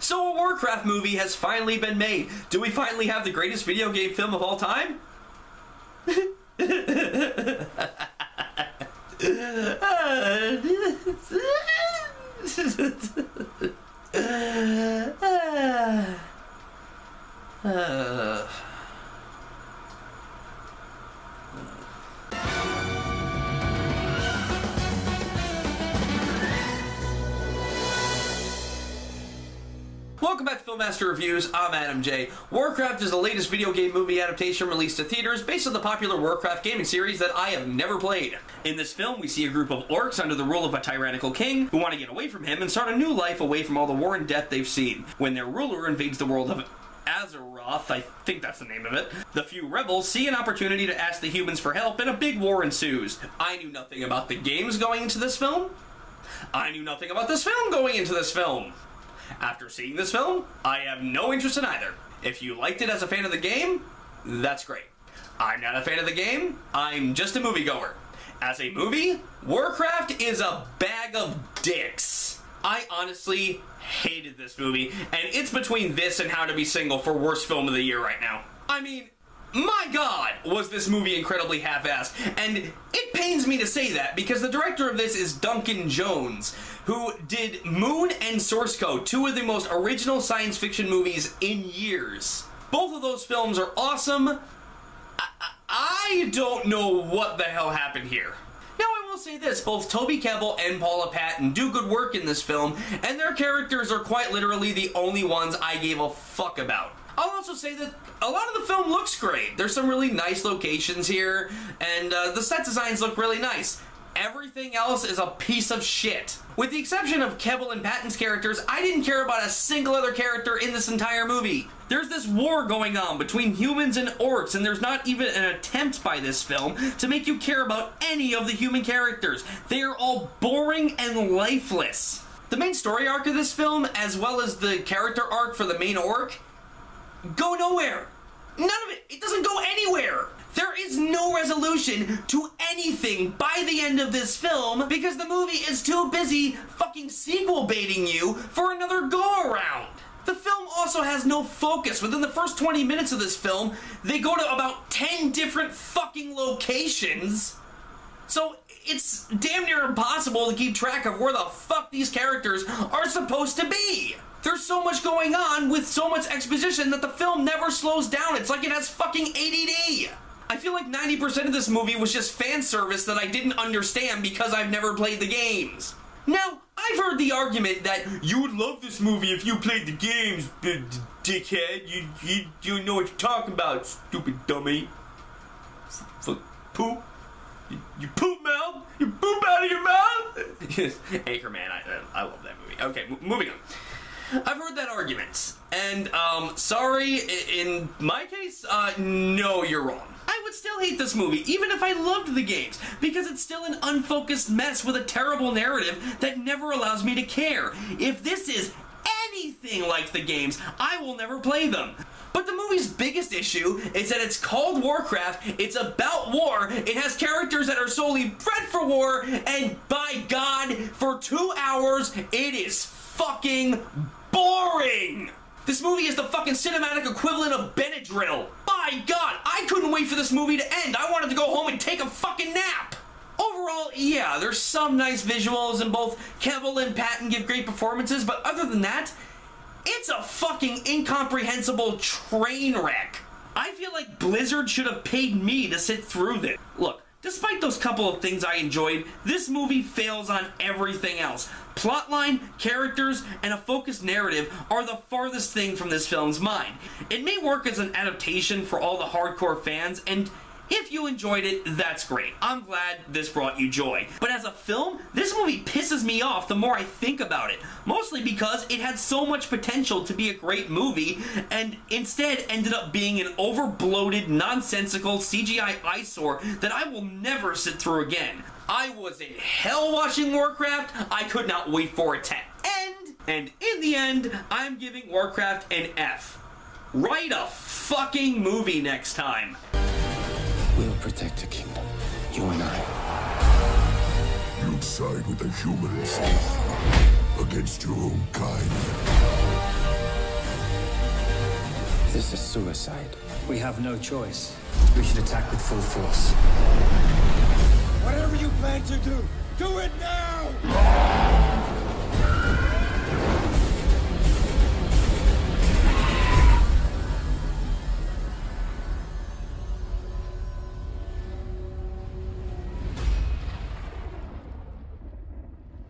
So a Warcraft movie has finally been made. Do we finally have the greatest video game film of all time? Welcome back to Filmmaster Reviews. I'm Adam J. Warcraft is the latest video game movie adaptation released to theaters based on the popular Warcraft gaming series that I have never played. In this film, we see a group of orcs under the rule of a tyrannical king who want to get away from him and start a new life away from all the war and death they've seen. When their ruler invades the world of Azeroth, I think that's the name of it, the few rebels see an opportunity to ask the humans for help and a big war ensues. I knew nothing about the games going into this film. I knew nothing about this film going into this film. After seeing this film, I have no interest in either. If you liked it as a fan of the game, that's great. I'm not a fan of the game, I'm just a moviegoer. As a movie, Warcraft is a bag of dicks. I honestly hated this movie, and it's between this and How to Be Single for worst film of the year right now. I mean, my God, was this movie incredibly half-assed, and it pains me to say that because the director of this is Duncan Jones, who did Moon and Source Code, two of the most original science fiction movies in years. Both of those films are awesome. I don't know what the hell happened here. Now, I will say this, both Toby Kebbell and Paula Patton do good work in this film, and their characters are quite literally the only ones I gave a fuck about. I'll also say that a lot of the film looks great. There's some really nice locations here, and the set designs look really nice. Everything else is a piece of shit. With the exception of Kebbell and Patton's characters, I didn't care about a single other character in this entire movie. There's this war going on between humans and orcs, and there's not even an attempt by this film to make you care about any of the human characters. They are all boring and lifeless. The main story arc of this film, as well as the character arc for the main orc, go nowhere. None of it. It doesn't go anywhere. There is no resolution to anything by the end of this film because the movie is too busy fucking sequel baiting you for another go-around. The film also has no focus. Within the first 20 minutes of this film, they go to about 10 different fucking locations. So it's damn near impossible to keep track of where the fuck these characters are supposed to be. There's so much going on with so much exposition that the film never slows down. It's like it has fucking ADD. I feel like 90% of this movie was just fan service that I didn't understand because I've never played the games. Now, I've heard the argument that you would love this movie if you played the games, dickhead. You know what you're talking about, stupid dummy. Poop. You poop mouth? You poop out of your mouth? Anchorman, I love that movie. Okay, moving on. I've heard that argument, and, sorry, in my case, no, you're wrong. I would still hate this movie, even if I loved the games, because it's still an unfocused mess with a terrible narrative that never allows me to care. If this is anything like the games, I will never play them. But the movie's biggest issue is that it's called Warcraft, it's about war, it has characters that are solely bred for war, and by God, for 2 hours, it is fucking boring! This movie is the fucking cinematic equivalent of Benadryl. My God, I couldn't wait for this movie to end. I wanted to go home and take a fucking nap. Overall, yeah, there's some nice visuals and both Kebbell and Patton give great performances, but other than that, it's a fucking incomprehensible train wreck. I feel like Blizzard should have paid me to sit through this. Look, despite those couple of things I enjoyed, this movie fails on everything else. Plotline, characters, and a focused narrative are the farthest thing from this film's mind. It may work as an adaptation for all the hardcore fans, and if you enjoyed it, that's great. I'm glad this brought you joy. But as a film, this movie pisses me off the more I think about it. Mostly because it had so much potential to be a great movie, and instead ended up being an over-bloated, nonsensical CGI eyesore that I will never sit through again. I was in hell watching Warcraft. I could not wait for it to end. And in the end, I'm giving Warcraft an F. Write a fucking movie next time. We'll protect the kingdom, you and I. You'd side with the humans against your own kind. This is suicide. We have no choice. We should attack with full force. Whatever you plan to do, do it now!